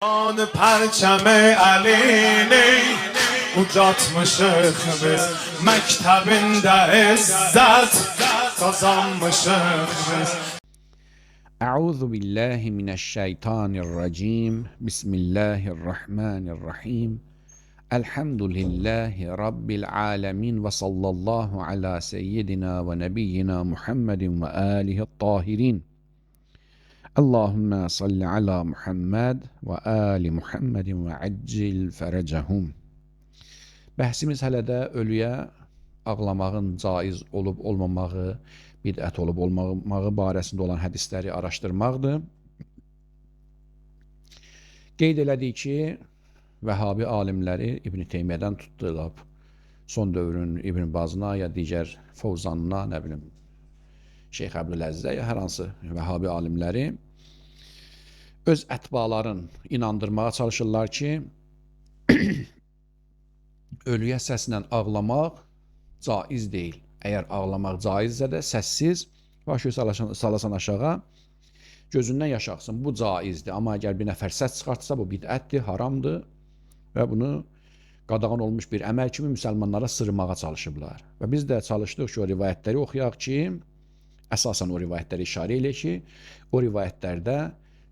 آن پرچم علینی ucatmışıq biz məktəbində izzət qazanmışıq biz. أعوذ بالله من الشيطان الرجيم بسم الله الرحمن الرحيم الحمد لله رب العالمين وصلى الله على سيدنا ونبينا محمد وآله الطاهرين اللهم صل على محمد وآل محمد وعجل فرجهم. Bəhsimiz hələ də ölüyə ağlamağın caiz olub olmamağı, bidət olub olmamağı barəsində olan hədisləri araşdırmaqdır. Qeyd elədik ki, Vəhabi alimləri İbn Teymiyədən tutdular, son dövrün İbn Bazına ya digər Fovzanına, nə bilim, Şeyx Əbdüləzzə ya hər hansı Vəhabi alimləri öz ətbaların inandırmağa çalışırlar ki, ölüyə səslə ağlamaq caiz deyil. Əgər ağlamaq caizsə də səssiz, başı salasan aşağı, gözündən yaş axsın. Bu caizdir. Amma əgər bir nəfər səs çıxartsa, bu bidətdir, haramdır və bunu qadağan olmuş bir əməl kimi müsəlmanlara sırmağa çalışıblar. Və biz də çalışdıq ki, o rivayətləri oxuyaq ki, əsasən o rivayətləri işarə elə ki, o rivayətlərdə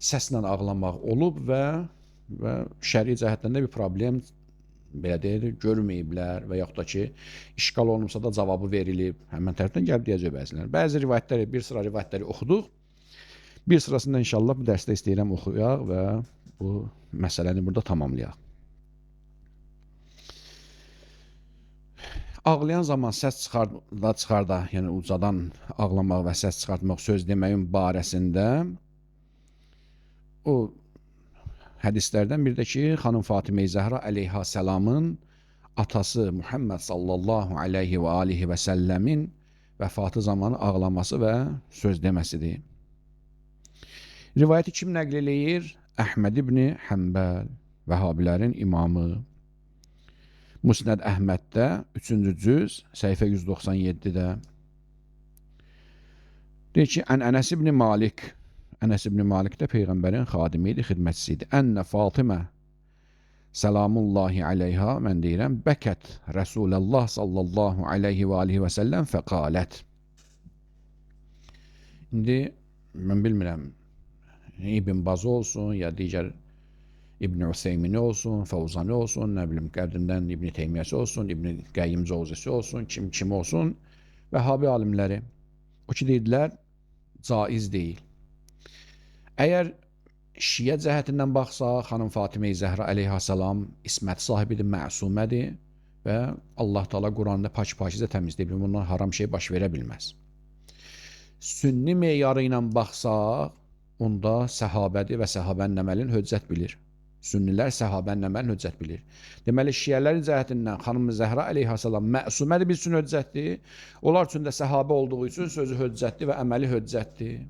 səslə ağlamaq olub və şəri cəhətdən də bir problem belə deyil, görməyiblər və yaxud da ki, işgal olunmuşsa da cavabı verilib, həmən tərəfdən gəlib deyəcək bəzilər. Bəzi rivayətləri, bir sıra rivayətləri oxuduq. Bir sırasında inşallah bu dərsdə istəyirəm oxuyaq və bu məsələni burada tamamlayaq. Ağlayan zaman səs çıxarda, yəni ucadan ağlamaq və səs çıxartmaq söz deməyin barəsində o hədislərdən bir də ki, xanım Fatimə-i Zəhra əleyhissalamın atası Muhammed sallallahu aleyhi və alihi və səlləmin vəfatı zamanı ağlaması və söz deməsidir. Rivayəti kim nəql eləyir? Əhməd ibn Həmbəl, Vəhabilərin imamı. Musnəd Əhməddə 3-cü cüz, səhifə 197-də. Deyir ki, Ənəs ibn Malik, Ənəs ibn Malik də Peyğəmbərin xadimi idi, xidmətçisi idi. Ənə Fatimə salamullahi aleyha, mən deyirəm, bəkət Rəsuləllah sallallahu aleyhi və alihi və səlləm fəqalət. İndi mən bilmirəm, İbn Baz olsun, ya digər İbn Üseymini olsun, Fəvzani olsun, nə bilim, qədimdən İbn Teymiyəsi olsun, İbn Qəyyim Cəvzisi olsun, kim olsun, Vəhabi alimləri. O ki, deyirlər, caiz deyil. Əgər şiə cəhətindən baxsaq, xanım Fatimə-i Zəhra əleyhissalam ismət sahibidir, məsumədir və Allah Teala Quranda pak-pakizə təmizdir. Bundan haram şey baş verə bilməz. Sünni meyarı ilə baxsaq, onda səhabədir və səhabənin əməlini höccət bilir. Sünnilər səhabənin əməlini höccət bilir. Deməli, şiələrin cəhətindən xanım Zəhra əleyhissalam məsumədir, bir üçün höccətdir. Onlar üçün də səhabə olduğu üçün sözü höccətdir və əməli höccətdir.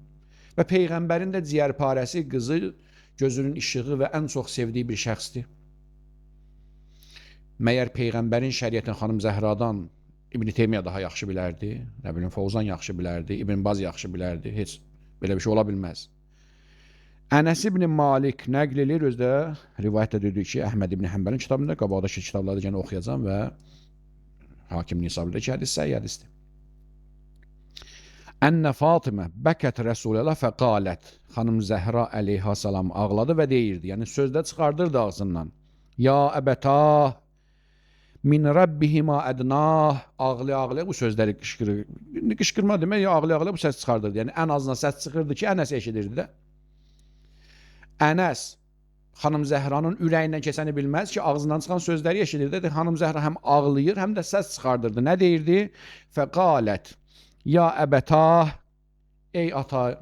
Və Peyğəmbərin də ciyərparəsi, qızı, gözünün işığı və ən çox sevdiyi bir şəxsdir. Məyər Peyğəmbərin şəriyyətini xanım Zəhradan İbn Teymiyyə daha yaxşı bilərdi, nə bilim, Fovzan yaxşı bilərdi, İbn Baz yaxşı bilərdi, heç belə bir şey ola bilməz. Ənəs ibn Malik nəql edir, özdə rivayətdə dedik ki, Əhməd ibn Həmbəlin kitabında, qabaqdakı kitablarda gənə oxuyacam və Hakim Nisabidəki hədis səhih hədisdir. Ənə Fatimə bəkət Rəsuləllah fəqalət. Xanım Zəhra əleyhissalam ağladı və deyirdi, yəni sözdə çıxardırdı ağzından. Ya əbətah, min Rabbihima ədnah, ağlaya-ağlaya bu sözləri qışqırır. Qışqırma demək, ya ağlaya-ağlaya bu səs çıxardırdı. Yəni ən azından səs çıxırdı ki, Ənəs eşidirdi də. Ənəs, xanım Zəhranın ürəyindən keçəni bilməz ki, ağzından çıxan sözləri eşidirdi. Xanım Zəhra həm ağlayır, həm də səs çıxardırdı. Nə deyirdi? Fəqalət. Ya əbətah, ey ata,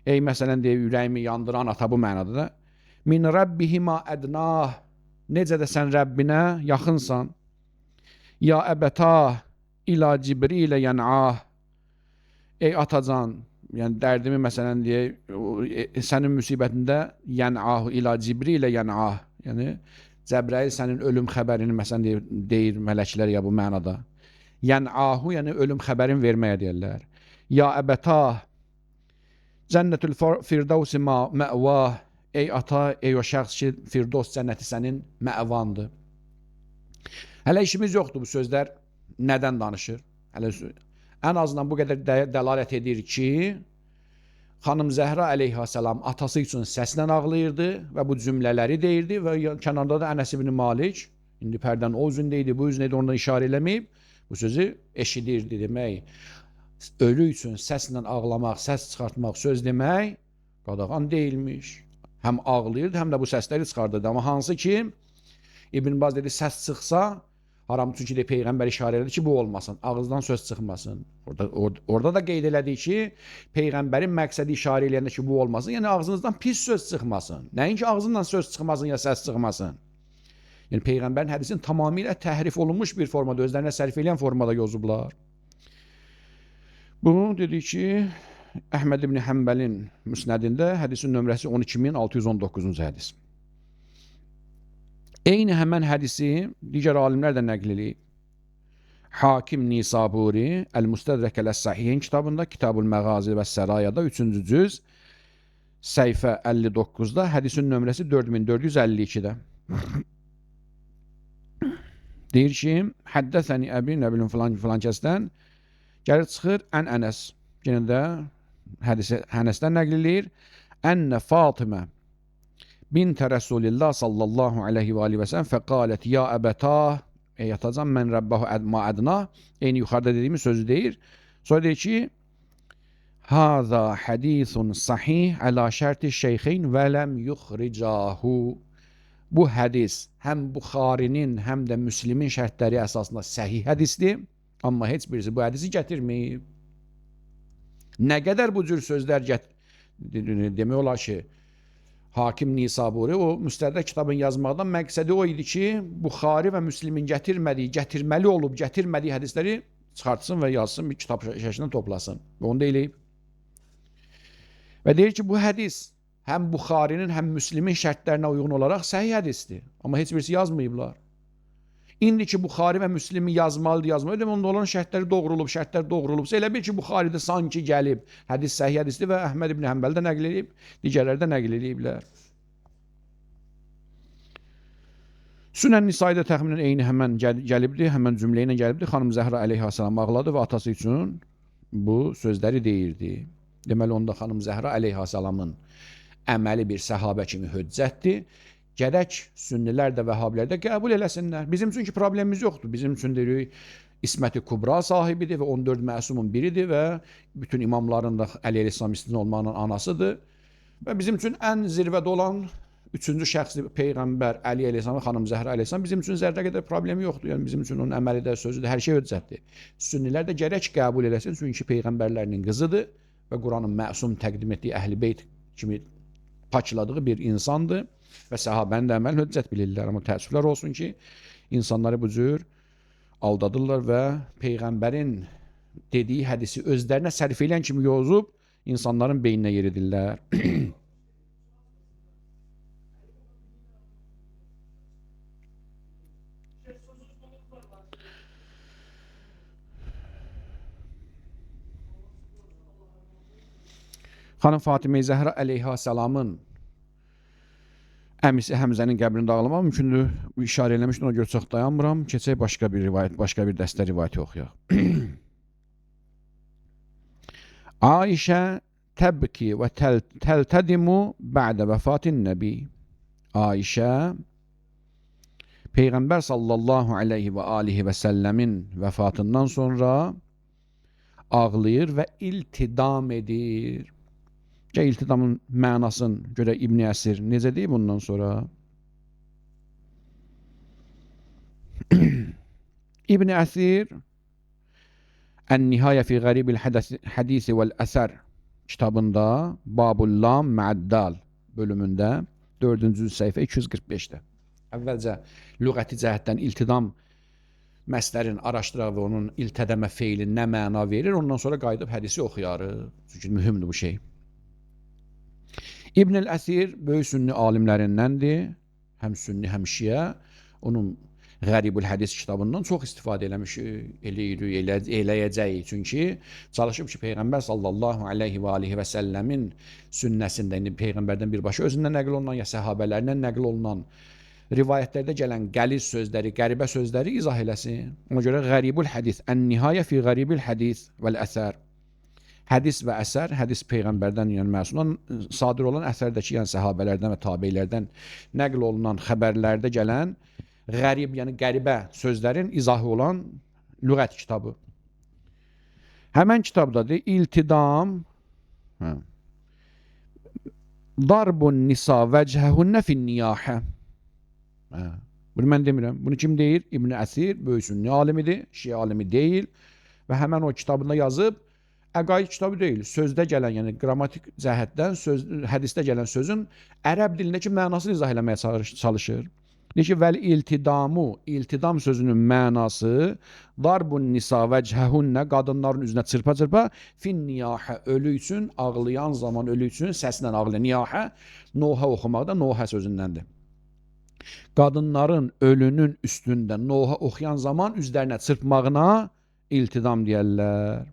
ey məsələn deyir, ürəyimi yandıran ata bu mənada da. Min Rabbihima ədnah, necə də sən Rəbbinə yaxınsan. Ya əbətah, ilə Cibrilə yən'ah, ey atacan, yəni dərdimi məsələn deyir, sənin müsibətində yən'ahu, ilə Cibrilə yən'ah, yəni Cəbrəil sənin ölüm xəbərini məsələn deyir mələklər ya bu mənada. Yən'ahu, yəni ölüm xəbərin verməyə deyirlər. Ya əbətah, cənnətül firdəvsi məvah, ey ata, ey o şəxs ki, Firdos cənnəti sənin məvandır. Hələ işimiz yoxdur bu sözlər nədən danışır? Hələ ən azından bu qədər dəlalət edir ki, xanım Zəhra əleyhissalam atası üçün səslə ağlayırdı və bu cümlələri deyirdi və kənarda da Ənəs ibn Malik, indi pərdənin o üzündə idi, bu üzündə idi, ondan işarə eləməyib, bu sözü eşidirdi demək. Ölü üçün səslə ağlamaq, səs çıxartmaq söz demək qadağan deyilmiş. Həm ağlayırdı, həm də bu səsləri çıxardırdı. Amma hansı ki, İbn Baz dedi, səs çıxsa, haram çünki de Peyğəmbər işarə elədi ki, bu olmasın, ağızdan söz çıxmasın. Orada da qeyd elədi ki, Peyğəmbərin məqsədi işarə eləyəndə ki, bu olmasın, yəni ağzınızdan pis söz çıxmasın. Nəinki ağzından söz çıxmasın ya səs çıxmasın. Yəni Peyğəmbərin hədisini tamamilə təhrif olunmuş bir formada, özlərinə sərf eləyən formada yozublar. Bu dedi ki, Əhməd ibn Həmbəlin müsnədində hədisin nömrəsi 12619-cu hədis. Eyni həmən hədisi digər alimlər də nəql eləyib. Hakim Nisaburi Əl-Müstədrək Əl-Səhihin kitabında, Kitabul Məğazi və Sərayada 3-cü cüz səhifə 59-da hədisin nömrəsi 4452-də. Deyir ki, həddəsəni əbi nəbilin filan kəsdən gəlir çıxır Ənəs. Yenə də hədisi Ənəsdən nəql eləyir. Ənə Fatimə bintə Rəsulillah sallallahu aleyhi və aleyhi və sələm fəqalət ya əbətah ey atacan mən Rəbbəhu ma ədna, eyni yuxarıda dediyimiz sözü deyir. Sonra deyir ki, Hâzâ hədîsun sahih əla şərti şeyxeyn və ləm yuxricahu. Bu hədis həm Buxarinin, həm də Müslimin şərtləri əsasında səhih hədisdir. Amma heç birisi bu hədisi gətirməyib. Nə qədər bu cür sözlər demək olar ki, Hakim Nisaburi o Müstədrək kitabın yazmaqdan məqsədi o idi ki, Buxari və Müslimin gətirməli olub, gətirmədiyi hədisləri çıxartsın və yazsın, bir kitab şəklində toplasın. Və onu da eləyib. Və deyir ki, bu hədis həm Buxarinin, həm Müslimin şərtlərinə uyğun olaraq səhih hədisdir. Amma heç birisi yazmayıblar. İndi ki, Buxari və Müslimi yazmalıdır. Onda olan şərtləri doğrulubsa, elə bil ki, Buxaridə sanki gəlib, hədis səhih hədisdir və Əhməd ibn Həmbəl də nəql edib, digərləri də nəql ediblər. Sünən Nisaidə təxminən eyni həmən gəlibdir, həmən cümlə ilə gəlibdir. Xanım Zəhra əleyhissalam ağladı və atası üçün bu sözləri deyirdi. Deməli, onda xanım Zəhra əleyhissalamın əməli bir səhabə kimi höccətdir. Gərək sünnilər də vəhabilər də qəbul eləsinlər. Bizim üçün ki, problemimiz yoxdur. Bizim üçün deyirik, İsmət-i Kubra sahibidir və 14 məsumun biridir və bütün imamların da Əli Əleyhisselam istin olmağının anasıdır. Və bizim üçün ən zirvədə olan 3-cü şəxsli Peyğəmbər Əli Əleyhisselam və xanım Zəhra Əleyhisselam bizim üçün zərrə qədər problemi yoxdur. Yəni bizim üçün onun əməli də, sözü də, hər şey höccətdir. Sünnilər də gərək qəbul eləsin, çünki Peyğəmbərlərinin qızıdır və Quranın məsum təqdim etdiyi Əhl-i Beyt kimi paçladığı bir insandır. Və səhabənin də əməl höccət bilirlər. Amma təəssüflər olsun ki, insanları bu cür aldadırlar və Peyğəmbərin dediyi hədisi özlərinə sərf eləyən kimi yozub, insanların beyninə yeridirlər. Xanım Fatimə-i Zəhra əleyhissalamın əmisi Həmzənin qəbrini dağlamaq mümkündür. Bu işarə eləmişdir, ona görə çox dayanmıram. Keçək başqa bir rivayət, başqa bir dəstə rivayəti oxuyaq. Aişə təbki və təltədimu bə'də vəfatin nəbi. Aişə Peyğəmbər sallallahu aleyhi və alihi və səlləmin vəfatından sonra ağlayır və iltidam edir. İltidamın mənasını görə İbn-i Əsir necə deyib bundan sonra? İbn-i Əsir Ən-Nihayə fi Qəribil Hədisi vəl-Əsər kitabında Babul-Lam Mə'əddal bölümündə 4-cü səhifə 245-də əvvəlcə lüğəti cəhətdən iltidam məslərini araşdıraq və onun iltədəmə feili nə məna verir, ondan sonra qayıdıb hədisi oxuyarıq. Çünki mühümdür bu şey. İbn-i Əsir böyük sünni alimlərindəndir, həm sünni, həm şiə. Onun Qəribül Hədis kitabından çox istifadə eləyirik, eləyəcəyik. Çünki çalışıb ki, Peyğəmbər sallallahu aleyhi və alihi və səlləmin sünnəsində, indi Peyğəmbərdən birbaşa özündən nəql olunan ya səhabələrindən nəql olunan rivayətlərdə gələn qəliz sözləri, qəribə sözləri izah eləsin. Ona görə Qəribül Hədis, Ən-Nihayə fi Qəribül Hədis vəl-Əsər. Hədis və əsər, hədis Peyğəmbərdən, yəni məsulan sadir olan əsərdəki, yəni səhabələrdən və tabeylərdən nəql olunan xəbərlərdə gələn qərib, yəni qəribə sözlərin izahı olan lüğət kitabı. Həmən kitabdadır İltidam Darbun nisa vechəhünnə fin-niyahə. Bunu mən demirəm. Bunu kim deyir? İbn Əsir, böyük sünni alimidir, şiə alimi deyil və həmən o kitabında yazıb, əqaid kitabı deyil, sözdə gələn, yəni qrammatik cəhətdən hədisdə gələn sözün ərəb dilindəki mənasını izah eləməyə çalışır. Deyir ki, vəl iltidamu, iltidam sözünün mənası darbun nisa vechəhünnə, qadınların üzünə çırpa-çırpa, fin-niyahə, ölü üçün, ağlayan zaman ölü üçün səslə ağlayan, niyahə, nohə oxumaqda nohə sözündəndir. Qadınların ölünün üstündə nohə oxuyan zaman üzlərinə çırpmağına iltidam deyərlər.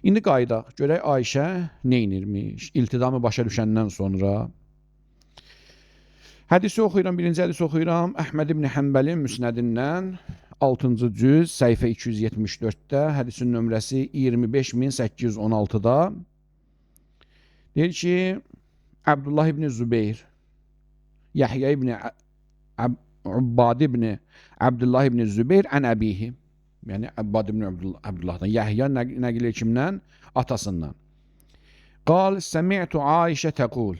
İndi qaydaq, görək Ayşə neynirmiş, iltidamı başa düşəndən sonra. Hədisi oxuyuram, birinci hədisi oxuyuram. Əhməd ibn Həmbəlin müsnədindən 6-cı cüz, səhifə 274-də, hədisin nömrəsi 25816-da. Deyir ki, Abdullah ibn Zübeyir, Yahya ibn Ubbad ibn Abdullah ibn Zübeyir ən əbihi. Yəni Abbad ibn Abdullahdan. Yahya nəqil kimdən? Atasından. Qal, səmi'tu Ayşə təqul.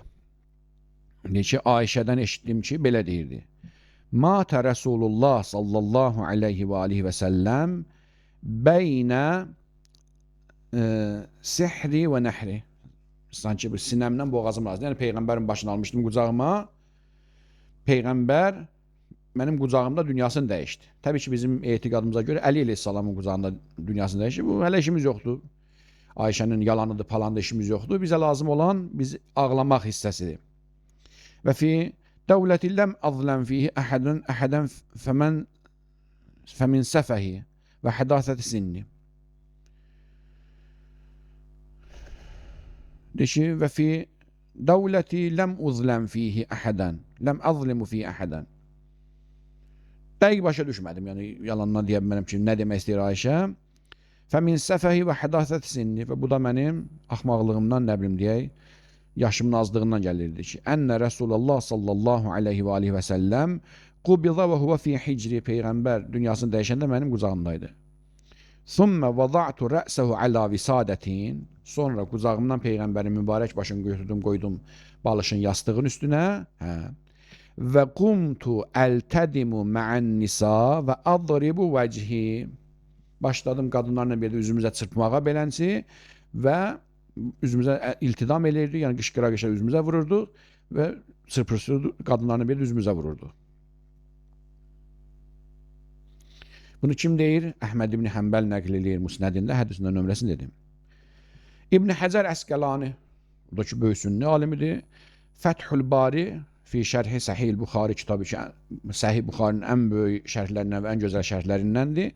Deyir ki, Ayşədən eşitdim ki, belə deyirdi. Matə Rəsulullah sallallahu aleyhi və alihi və səlləm beynə sihri və nəhri. Sanki bir sinəmdən boğazım lazım. Yəni Peyğəmbərin başını almışdım qucağıma. Peyğəmbər mənim qucağımda dünyasını dəyişdi. Təbii ki, bizim etiqadımıza görə Əli əleyhissalamın qucağında dünyasını dəyişdi. Bu hələ işimiz yoxdur. Ayşənin yalanıdır, palandır, işimiz yoxdur. Bizə lazım olan biz ağlamaq hissəsidir. Və fi dəvləti ləm azləm fihi əhədən fəmin səfəhi və hədasəti sinni. Deyir ki, və fi dəvləti ləm uzləm fihi əhədən, ləm azlimu fihi əhədən. Dəqiq başa düşmədim, yəni yalandan deyə bilmərəm ki, nə demək istəyir Ayşə? Fəmin səfəhi və hədasəti sinni, və bu da mənim axmaqlığımdan, nə bilim deyək, yaşımın azlığından gəlirdi ki, ənnə Rəsulullah sallallahu aleyhi və alihi və səlləm qubida və huvə fi hicri, Peyğəmbər dünyasını dəyişəndə mənim qucağımdaydı. Thumma vada'tu ra'sahu ala visadətin, sonra qucağımdan Peyğəmbərin mübarək başını götürdüm, qoydum balışın yastığın üstünə, və qumtu əltədimu ma'an nisa və adribu vəchi, başladım qadınlarla belə üzümüzə çırpmağa belənsi və üzümüzə iltidam eləyirdi, yəni qışqıra-qışqıra üzümüzə vururdu və çırpırdı, qadınlarla belə üzümüzə vururdu. Bunu kim deyir? Əhməd ibn Həmbəl nəql eləyir Musnədində, hədisində nömrəsini dedim. İbn Həcər Əsqəlani, bu da ki, böyük sünni alimidir. Fəthül Bari fi şərhi Səhih Buxari kitabı ki, Səhih Buxarinin ən böyük şərhlərindən və ən gözəl şərhlərindəndir.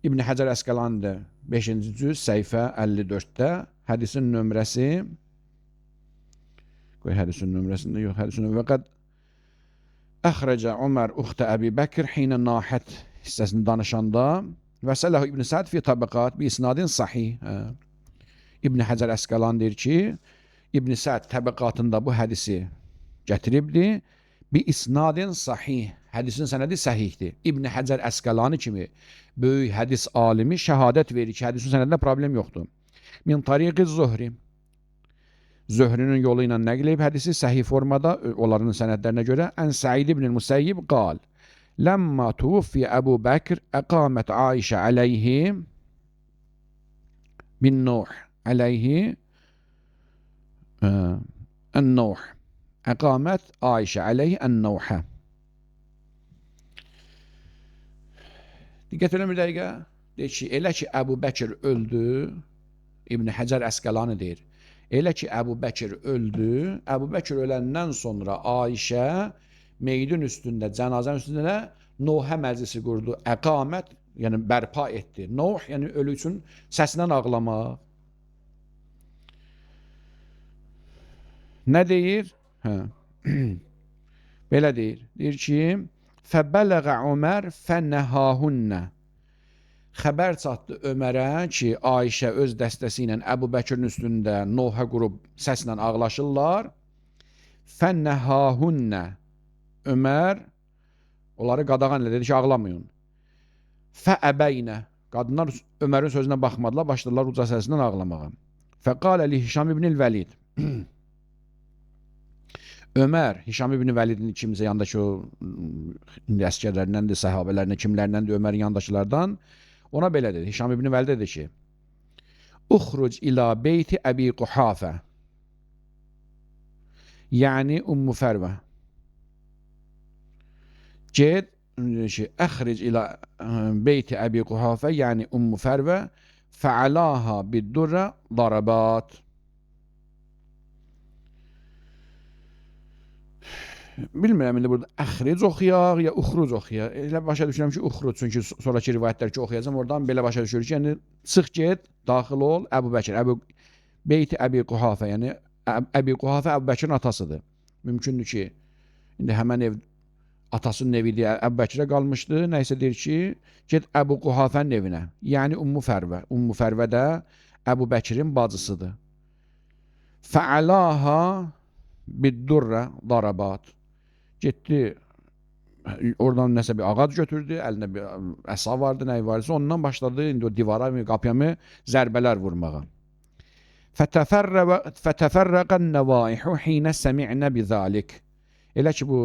İbn Həcər Əsqəlani də 5-ci cüz, səhifə 54-də, hədisin nömrəsi, qoy hədisin nömrəsində yox, hədisin nömrəsi, və qəd əxrəcə Ömər uxtə Əbi Bəkir hinə nahət hissəsini danışanda və sələhu İbn Səd fi təbəqat bi isnadin sahih. İbn Həcər Əsqəlani deyir ki, İbn Səd təbəqatında bu hədisi gətiribdir, bi isnadin sahih, hədisin sənədi səhihdir. İbn Həcər Əsqəlani kimi böyük hədis alimi şəhadət verir ki, hədisin sənədində problem yoxdur. Min tariqi Zuhri, Zöhrünün yolu ilə nəql edib hədisi səhih formada, onların sənədlərinə görə, ən Səid ibn Müsəyyib qal, ləmmə tuvuffi Əbu Bəkr əqamət Ayşə aleyhi min Nuh aleyhi ən-Nuh, əqamət Ayşə aleyhi ən-Nuhə. Diqqət edin bir dəqiqə, deyir ki, elə ki Əbu Bəkir öldü, İbn Həcər Əsqəlani deyir, elə ki Əbu Bəkir öldü, Əbu Bəkir öləndən sonra Ayşə Meydin üstündə, cənazənin üstündə Nuhə məclisi qurdu. Əqamət, yəni bərpa etdi. Nuh, yəni ölü üçün səsindən ağlamaq. Nə deyir? Hə. Belə deyir. Deyir ki, fəbələğə Ömər fənəhəhunnə. Xəbər çatdı Ömərə ki, Ayşə öz dəstəsi ilə Əbu Bəkirin üstündə Nuhə qurub səslə ağlaşırlar. Fənnəhəhunnə. Ömər onları qadağan elədi ki, ağlamayın. Fəəbəynə. Qadınlar Ömərin sözünə baxmadılar, başladılar uca səsindən ağlamağa. Fəqalə li Hişam ibn-i Vəlid. Ömər, Hişam ibn-i Vəlidin kimsə yanındakı o əsgərlərindəndir, səhabələrindən, kimlərindəndir Ömərin yanındakılardan. Ona belə dedi. Hişam ibn-i Vəlid dedi ki, Uxruc ila beyti Əbi Quhafə. Yəni Ummu Fərvə. Get, əxric ilə beyti Əbi Quhafə, yəni Ummu Fərvə, fəalaha biddurrə darabat. Bilmirəm, indi burada əxric oxuyaq, ya uxruc oxuyaq. Elə başa düşürəm ki, uxruc, çünki sonraki rivayətlər ki, oxuyacam, oradan belə başa düşürük ki, yəni çıx get, daxil ol, Əbu Bəkir, beyti Əbi Quhafə, yəni Əbi Quhafə Əbu Bəkirin atasıdır. Mümkündür ki, indi həmən ev atasının evidir, Əbu Bəkirə qalmışdı. Nəysə deyir ki, get Əbu Quhafənin evinə. Yəni Ummu Fərvə. Ummu Fərvə də Əbu Bəkirin bacısıdır. Fəalaha biddurrə darabat. Getdi, oradan nəsə bir ağac götürdü, əlində bir əsa vardı, nəyi varsa, ondan başladı indi o divara, qapıya zərbələr vurmağa. Fətəfərrəqən nəvaihu hinə səmi'nə bizalik. Elə ki, bu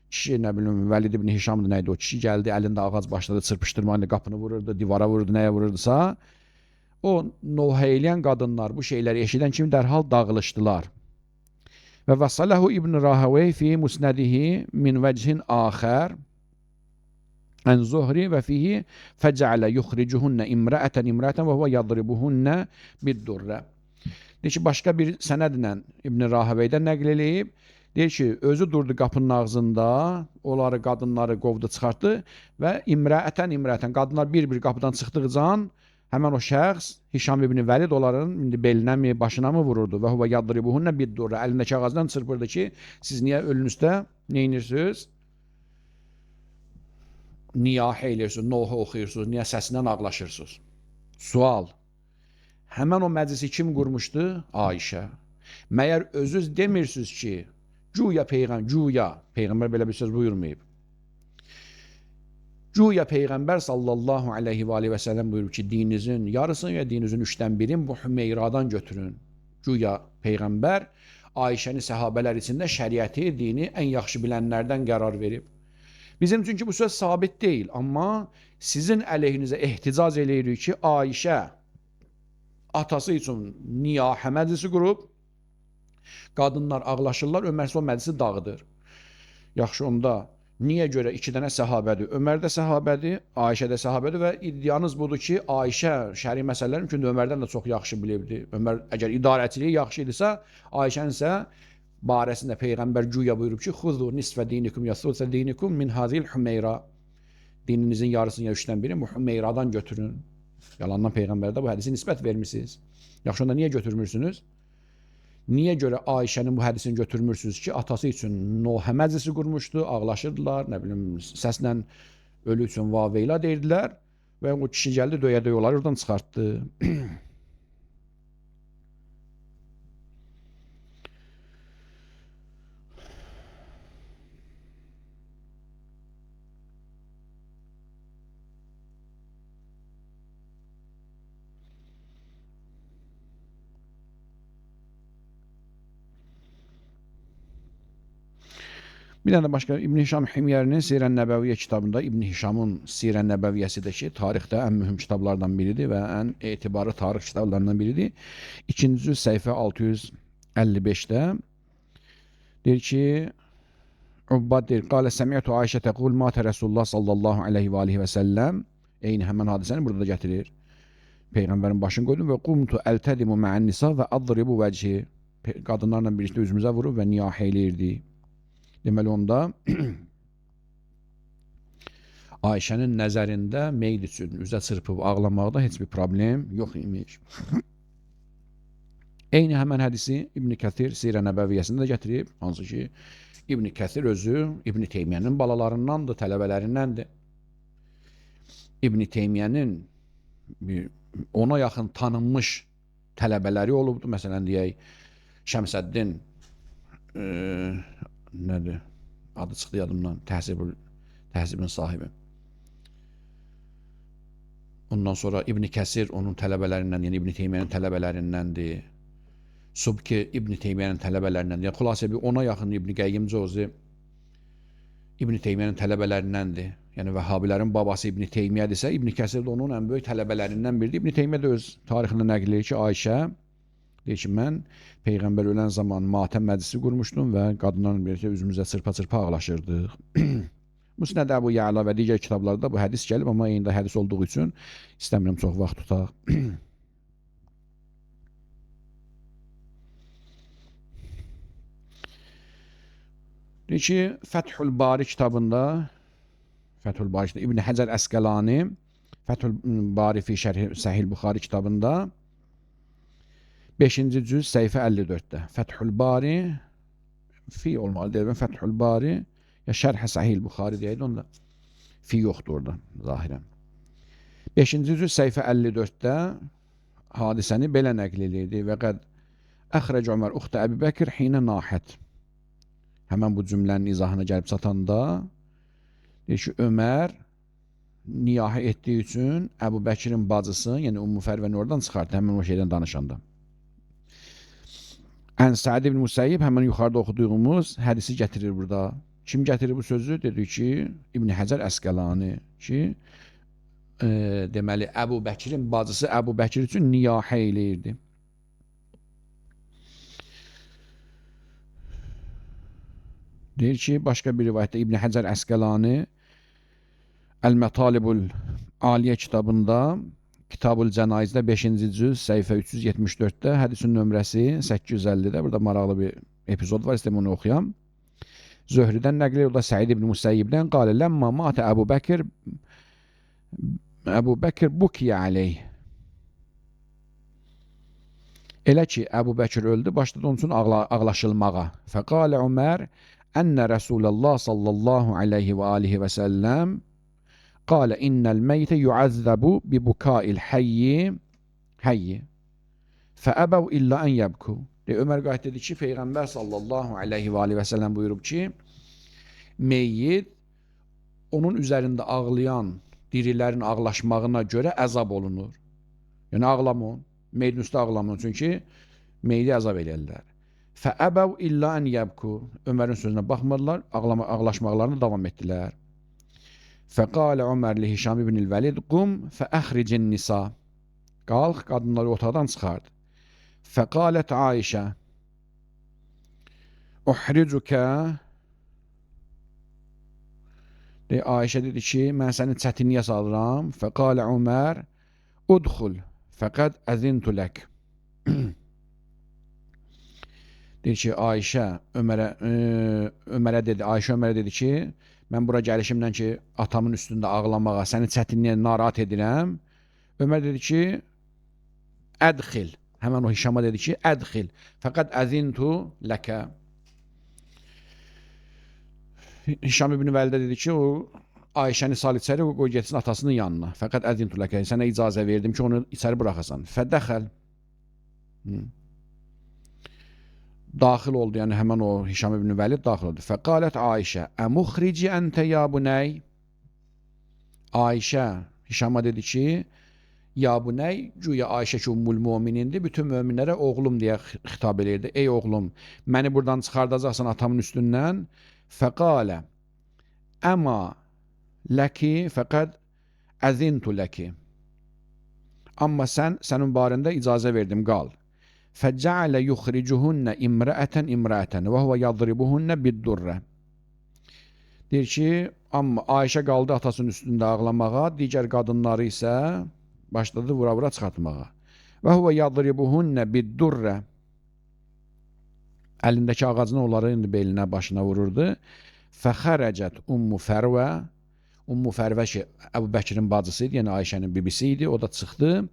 kişi, nə bilim, Vəlid ibn Hişamdır, nəydi o kişi gəldi, əlində ağac başladı çırpışdırmaqla, qapını vururdu, divara vururdu, nəyə vururdusa, o Nuhə eləyən qadınlar bu şeyləri eşidən kimi dərhal dağılışdılar. Və vəssaləhu İbn Rahawey fi musnədihi min vəcihin axər ən zuhri və fihi fəcələ yuxricuhunnə imrəətən və huvə yadribuhunnə biddurrə. Deyir ki, başqa bir sənədlə İbn Rahaweydən nəql eləyib. Deyir ki, özü durdu qapının ağzında, onları, qadınları qovdu, çıxartdı və imrəətən, qadınlar bir-bir qapıdan çıxdıqcan, həmən o şəxs, Hişam ibn Vəlid onların indi belinə mi, başına mı vururdu? Və huvə yadribuhunnə biddurrə. Əlindəki ağacdan çırpırdı ki, siz niyə ölünüzdə neyinirsiniz? Niyahə eləyirsiniz, Nuhə oxuyursunuz, niyə səsindən ağlaşırsınız? Sual. Həmən o məclisi kim qurmuşdu? Ayşə. Məyər özünüz demirsiniz ki, güya Peyğəmbər belə bir söz buyurmayıb. Güya Peyğəmbər sallallahu aleyhi və səlləm buyurub ki, dininizin yarısını ya dininizin 3-dən birini bu Hümeyradan götürün. Güya Peyğəmbər Ayşəni səhabələr içində şəriəti, dini ən yaxşı bilənlərdən qərar verib. Bizim üçün ki, bu söz sabit deyil, amma sizin əleyhinizə ehticac eləyirik ki, Ayşə atası üçün niyahə məclisi qurub, qadınlar ağlaşırlar, Ömər o məclisi dağıdır. Yaxşı, onda niyə görə 2 dənə səhabədir? Ömər də səhabədir, Ayşə də səhabədir və iddianız budur ki, Ayşə şəri məsələləri mümkün Ömərdən də çox yaxşı bilirdi. Ömər əgər idarəçiliyi yaxşı idisə, Ayşənin isə barəsində Peyğəmbər güya buyurub ki, xuzu nisfə dinikum ya sulsə dinikum min hazil Hümeyra. Dininizin yarısını ya 3-dən biri bu Hümeyradan götürün. Yalandan Peyğəmbərdə bu hədisi nisbət vermişsiniz. Yaxşı, onda niyə götürmürsünüz? Niyə görə Ayşənin bu hədisini götürmürsünüz ki, atası üçün Nuhə məclisi qurmuşdu, ağlaşırdılar, nə bilim, səslə ölü üçün vaveyla deyirdilər və o kişi gəldi, döyə-döyə onları oradan çıxartdı. Bir dənə başqa İbn Hişam Himyərinin Sirən Nəbəviyyə kitabında İbn Hişamın Sirən Nəbəviyyəsidir ki, tarixdə ən mühüm kitablardan biridir və ən etibarlı tarix kitablarından biridir. 2-ci cüz səhifə 655-də deyir ki, Ubbad deyir, qalə səmiyyətu Ayşə təqul matə Rəsulullah sallallahu aleyhi və aleyhi və səlləm. Eyni həmən hadisəni burada da gətirir. Peyğəmbərin başını qoydum və qumtu əltədimu mə'ən nisa və adribu vəchi. Qadınlarla birlikdə üzümüzə vurub və niyahə eləyirdi. Deməli onda Ayşənin nəzərində meyid üçün üzə çırpıb ağlamaqda heç bir problem yox imiş. Eyni həmən hədisi İbn Kəthir Sirə Nəbəviyyəsində gətirib, hansı ki İbn Kəthir özü İbn Teymiyyənin balalarındandır, tələbələrindəndir. İbn Teymiyyənin ona yaxın tanınmış tələbələri olubdu. Məsələn deyək, Şəmsəddin nədir? Adı çıxdı yadımdan. Təhzibin sahibi. Ondan sonra İbn Kəsir onun tələbələrindən, yəni İbn Teymiyyənin tələbələrindəndir. Subki İbn Teymiyyənin tələbələrindəndir. Yəni xülasə bir ona yaxın İbn Qəyyim Cəvzi İbn Teymiyyənin tələbələrindəndir. Yəni Vəhhabilərin babası İbn Teymiyyədirsə, İbn Kəsir də onun ən böyük tələbələrindən biridir. İbn Teymiyyə də öz tarixində nəql edir ki, Ayşə deyir ki, mən Peyğəmbər ölən zaman matəm məclisi qurmuşdum və qadınlarla birlikdə üzümüzə çırpa-çırpa ağlaşırdıq. Musnəd Əbu Ya'la və digər kitablarda bu hədis gəlib, amma eyndə hədis olduğu üçün istəmirəm çox vaxt tutaq. Deyir ki, Fəthül Bari kitabında İbn Həcər Əsqəlani Fəthül Bari fi Şərh Səhih Buxari kitabında 5-ci cüz səhifə 54-də Fəthül Bari fi olmalı deyil, Fəthül Bari ya Şərh Səhih Buxari deyil, onda fi yoxdur orada zahirən. 5-ci cüz səhifə 54-də hadisəni belə nəql edirdi və qəd əxrəc Ömər uxtə Əbu Bəkir hinə nahət. Həmən bu cümlənin izahına gəlib çatanda deyir ki, Ömər niyahə etdiyi üçün Əbu Bəkirin bacısı, yəni Ümmü Fərvəni oradan çıxartdı, həmən o şeydən danışanda. Ən Səid ibn Musayyib həmən yuxarıda oxuduğumuz hədisi gətirir burada. Kim gətirir bu sözü? Dedi ki, İbn Həcər Əsqəlani ki, deməli Əbu Bəkirin bacısı Əbu Bəkir üçün niyahə eləyirdi. Deyir ki, başqa bir rivayətdə İbn Həcər Əsqəlani Əl-Mətalibul Aliyə kitabında Kitabul Cənayizdə 5-ci cüz səhifə 374-də hədisin nömrəsi 850-də. Burada maraqlı bir epizod var, istəyəm onu oxuyam. Zöhrüdən nəql edir, Səid ibn Musayyibdən qalə ləmmə matə Əbu Bəkir bukiyə aleyh. Elə ki, Əbu Bəkir öldü, başladı onun üçün ağlaşılmağa. Fəqalə Ömər ənnə Rəsulullah sallallahu aleyhi və alihi və səlləm qalə innəl meytə yuəzzəbu bi bukail həyyi fəəbəv illə ən yəbku. Ömər qayət dedi ki, Peyğəmbər sallallahu aleyhi və alihi və səlləm buyurub ki, meyyid onun üzərində ağlayan dirilərin ağlaşmağına görə əzab olunur. Yəni ağlamın, meyyidin üstə ağlamın, çünki meyyidi əzab eləyərlər. Fəəbəv illə ən yəbku. Ömərin sözünə baxmadılar, ağlaşmaqlarını davam etdilər. Fəqalə Ömər li Hişam ibn-i Vəlid qum fəəxricin nisa. Qalx, qadınları otaqdan çıxart. Fəqalət Ayşə uhricukə. Ayşə dedi ki, mən səni çətinliyə salıram. Fəqalə Ömər udxul fəqəd əzintu lək. Deyir ki, Ayşə Ömərə dedi ki, mən bura gəlişimdən ki, atamın üstündə ağlamağa, səni çətinliyə narahat edirəm. Ömər dedi ki, ədxil. Həmən o Hişama dedi ki, ədxil. Fəqət əzintu ləkə. Hişam ibn Vəlidə dedi ki, o Ayşəni sal içəri, o qoy getsin atasının yanına. Fəqət əzintu ləkə. Sənə icazə verdim ki, onu içəri buraxasan. Fədəxəl. Daxil oldu, yəni həmən o Hişam ibn Vəlid daxil oldu. Fəqalət Ayşə, əmuxrici əntə ya bunəy. Ayşə Hişama dedi ki, ya bunəy, güya Ayşə ki, Ümmül Möminindir, bütün möminlərə oğlum deyə xitab edirdi. Ey oğlum, məni buradan çıxardacaqsan atamın üstündən. Fəqalə, əma ləki fəqəd əzintu ləki. Amma sənin barəndə icazə verdim, qal. فَجَعَلَ يُخْرِجُهُنَّ إِمْرَأَةً وَهُوَ يَضْرِبُهُنَّ بِالدُّرَّ. Deyir ki, amma Ayşə qaldı atasının üstündə ağlamağa, digər qadınları isə başladı vura-vura çıxartmağa. وَهُوَ يَضْرِبُهُنَّ بِالدُّرَّ. əlindəki ağacını onları indi belinə, başına vururdu. Fəxərəcət Ummu Fərvə, Ummu Fərvə ki, Əbu Bəkirin bacısı idi, yəni Ayşənin bibisi idi, o da çıxdı.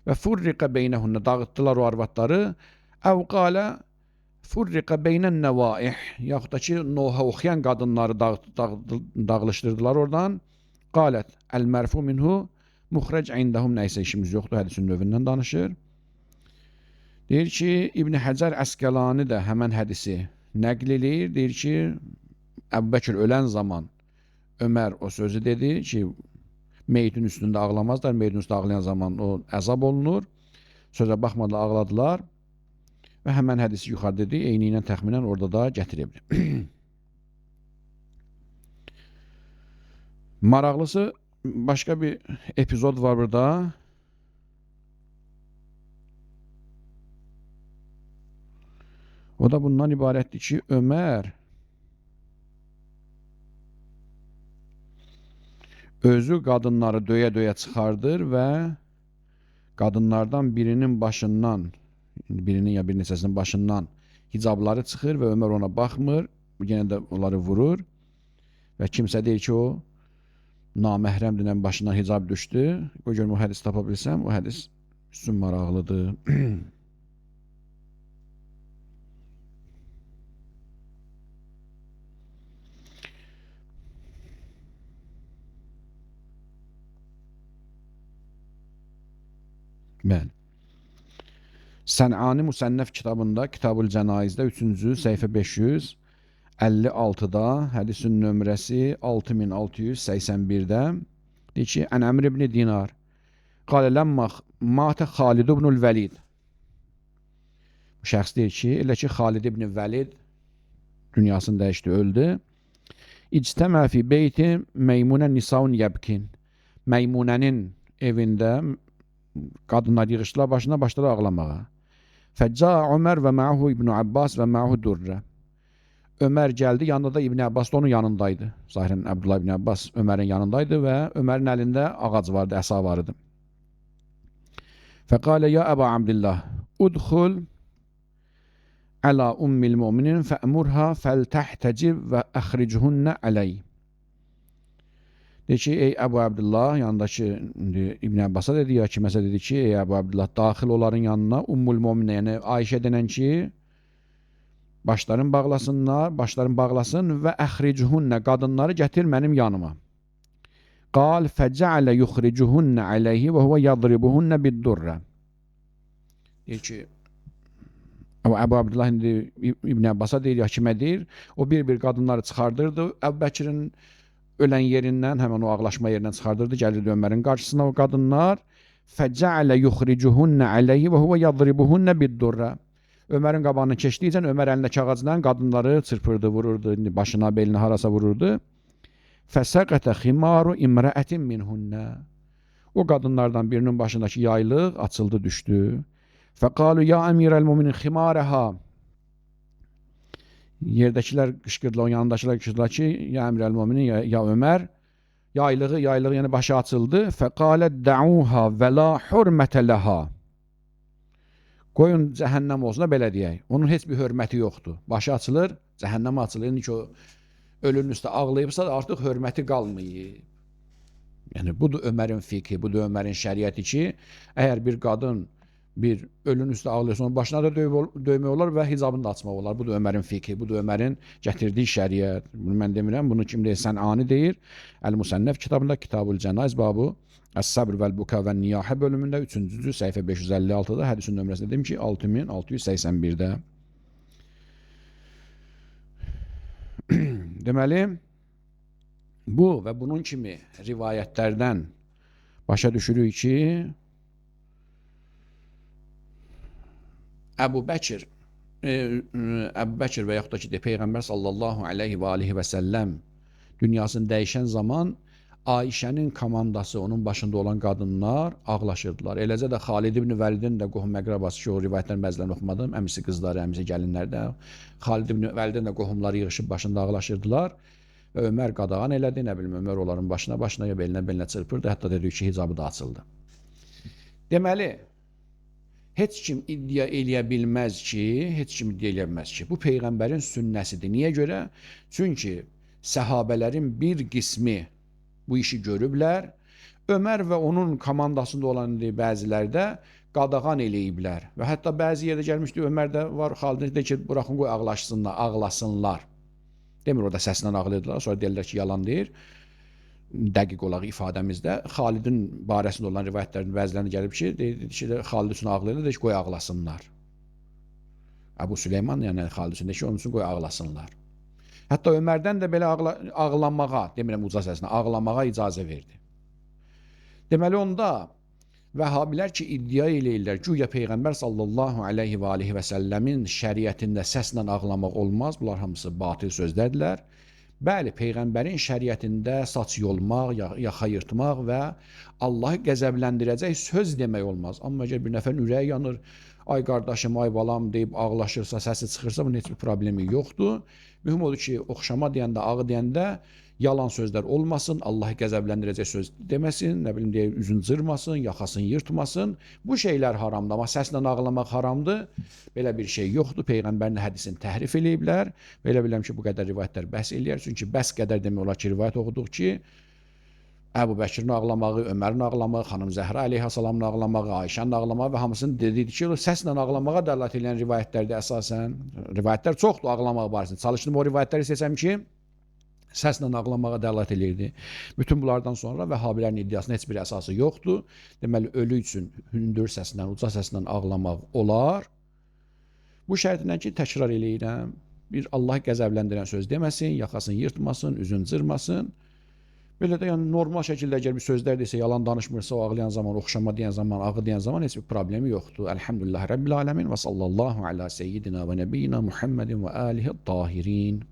Və furriqə beynəhunna, dağıtdılar o arvadları. Əv qalə furriqə beynən nəvaih, yaxud da ki, Noha oxuyan qadınları dağılışdırdılar oradan. Qalət əl-mərfu minhu muxrec indəhum, nəysə işimiz yoxdur, hədisin növündən danışır. Deyir ki, İbn Həcər Əsqəlani də həmən hədisi nəql eləyir. Deyir ki, Əbu Bəkir ölən zaman Ömər o sözü dedi ki, meyitin üstündə ağlamazlar, meyitin üstündə ağlayan zaman o əzab olunur. Sözə baxmadılar, ağladılar. Və həmən hədisi yuxarı dedi, eyni ilə təxminən orada da gətirib. Maraqlısı, başqa bir epizod var burada. O da bundan ibarətdir ki, Ömər özü qadınları döyə-döyə çıxardır və qadınlardan birinin başından, birinin ya bir neçəsinin başından hicabları çıxır və Ömər ona baxmır, yenə də onları vurur və kimsə deyir ki, o naməhrəmdir, başından hicab düşdü. O görüm, o hədis tapa bilsəm, o hədis üstün maraqlıdır. Bəli. Sən'ani Musənnəf kitabında, Kitab-ül Cənaizdə 3-cü səhifə 556-da, hədisin nömrəsi 6681-də deyir ki, Ən Əmr ibn Dinar qalə ləmmə matə Xalid ibn Vəlid. Bu şəxs deyir ki, elə ki, Xalid ibn Vəlid dünyasını dəyişdi, öldü. İctəmə fi beyti Meymunə Nisaun Yəbkin. Meymunənin evində qadınlar yığışdılar, başladı ağlamağa. Fəcca Ömər və mə'hu İbn Abbas və mə'hu Durrə. Ömər gəldi, yanında da İbn Abbas da onun yanındaydı. Zahirən Abdullah İbn Abbas Ömərin yanındaydı və Ömərin əlində ağac vardı, əsa vardı. Fəqalə ya Əba Abdillah, udxul əla ummil müminin fə'murha fəltəhtəcib və əxricuhunnə ələy. Deyir ki, ey Əbu Abdullah, yanındakı İbn Abbas'a dedi ya kiməsə dedi ki, ey Əbu Abdullah, daxil onların yanına Ummul Muminə, yəni Ayşə denən ki, başlarını bağlasın və əxricuhunnə, qadınları gətir mənim yanıma. Qal fəcəalə yuxricuhunnə aleyhi və huvə yadribuhunnə biddurrə. Deyir ki, Əbu Abdullah İbn Abbas'a deyir ya kimə deyir, o bir qadınları çıxardırdı, Əbu Bəkirin ölən yerindən, həmən o ağlaşma yerindən çıxardırdı, gəlirdi Ömərin qarşısına o qadınlar. Fəcəalə yuxricuhunnə aleyhi və huvə yadribuhunnə biddurrə. Ömərin qabağını keçdikcə Ömər əlindəki ağacla qadınları çırpırdı, vururdu, başına, belinə harasa vururdu. Fəsəqətə ximaru imrəətin minhunnə. O qadınlardan birinin başındakı yaylıq açıldı, düşdü. Fəqalu ya əmirəl müminin ximarəha. Yerdəkilər qışqırdılar, onun yanındakılar qışqırdılar ki, ya əmirəl müminin, ya Ömər, yaylığı, yəni başı açıldı. Fəqalə də'uha və la hurmətə ləha. Qoyun cəhənnəm olsun da belə deyək. Onun heç bir hörməti yoxdur. Başı açılır, cəhənnəmə açılır. İndi ki, o ölünün üstə ağlayıbsa da artıq hörməti qalmayıb. Yəni, budur Ömərin fikri, budur Ömərin şəriəti ki, əgər bir qadın bir ölünün üstə ağlıyorsa, onun başına da döymək olar və hicabını da açmaq olar. Budur Ömərin fikri, budur Ömərin gətirdiyi şəriət. Bunu mən demirəm, bunu kim deyir? Sən'ani deyir. Əl-Musənnəf kitabında Kitab-ül Cənaiz babı Əs-Səbr vəl-Buka və Niyahə bölümündə 3-cü səhifə 556-da, hədisin nömrəsində dedim ki, 6681-də. Deməli, bu və bunun kimi rivayətlərdən başa düşürük ki, Əbu Bəkir və yaxud da ki, Peyğəmbər sallallahu aleyhi və alihi və səlləm dünyasını dəyişən zaman Ayşənin komandası, onun başında olan qadınlar ağlaşırdılar. Eləcə də Xalid ibn Vəlidin də qohum məqrəbası ki, o rivayətlərin bəzilərini oxumadım, əmisi qızları, əmisi gəlinlər də, Xalid ibn Vəlidin də qohumları yığışıb başında ağlaşırdılar və Ömər qadağan elədi, nə bilim, Ömər onların başına belinə çırpırdı, hətta dedi ki, hicabı da açıldı. Deməli, heç kim iddia eləyə bilməz ki, bu peyğəmbərin sünnəsidir. Niyə görə? Çünki səhabələrin bir qismi bu işi görüblər. Ömər və onun komandasında olan bəziləri də qadağan eləyiblər. Və hətta bəzi yerdə gəlmişdi, Ömər də var, Xalid də ki, buraxın qoy ağlasınlar. Demir orada səsindən ağlayırdılar, sonra deyirlər ki, yalan deyir. Dəqiq olaraq ifadəmizdə Xalidin barəsində olan rivayətlərin bəzilərində gəlib ki, deyir ki, Xalid üçün ağlayırlar, deyir ki, qoy ağlasınlar. Əbu Süleyman, yəni Xalid üçün deyir ki, onun üçün qoy ağlasınlar. Hətta Ömərdən də belə ağlamağa, demirəm uca səsinə, ağlamağa icazə verdi. Deməli onda Vəhhabilər ki, iddia eləyirlər, güya Peyğəmbər sallallahu aleyhi və aleyhi və səlləmin şəriətində səslə ağlamaq olmaz, bunlar hamısı batil sözlərdirlər. Bəli, Peyğəmbərin şəriətində saç yolmaq, yaxa yırtmaq və Allahı qəzəbləndirəcək söz demək olmaz. Amma əgər bir nəfərin ürəyi yanır, ay qardaşım, ay balam deyib ağlaşırsa, səsi çıxırsa, bunun heç bir problemi yoxdur. Mühüm odur ki, oxşama deyəndə, ağı deyəndə yalan sözlər olmasın, Allahı qəzəbləndirəcək söz deməsin, nə bilim deyək, üzün cırmasın, yaxasını yırtmasın. Bu şeylər haramdır, amma səslə ağlamaq haramdır. Belə bir şey yoxdur. Peyğəmbərin hədisini təhrif eləyiblər. Belə biləm ki, bu qədər rivayətlər bəhs eləyər. Çünki bəs qədər demək olar ki, rivayət oxuduq ki, Əbu Bəkirin ağlamağı, Ömərin ağlamağı, xanım Zəhra əleyhissalamın ağlamağı, Ayşənin ağlamağı və hamısının dediyi ki, səslə ağlamağa dəlalət edən rivayətlərdə əsasən, rivayətlər çoxdur ağlamaq barəsində. Çalışdım o rivayətləri seçəm ki, səslə ağlamağa dəlalət edirdi. Bütün bunlardan sonra Vəhhabilərin iddiasının heç bir əsası yoxdur. Deməli, ölü üçün hündür səslə, uca səslə ağlamaq olar. Bu şərtindən ki, təkrar eləyirəm, bir Allah qəzəbləndirən söz deməsin, yaxasını yırtmasın, üzün cırmasın. Belə də yəni normal şəkildə əgər bir sözlər desə, yalan danışmırsa, o ağlayan zaman, oxşama deyən zaman, ağı deyən zaman heç bir problemi yoxdur. Elhamdülillah Rabbil alemin və sallallahu ala seyyidina və nəbiyyina Muhammedin və alihi tahirin.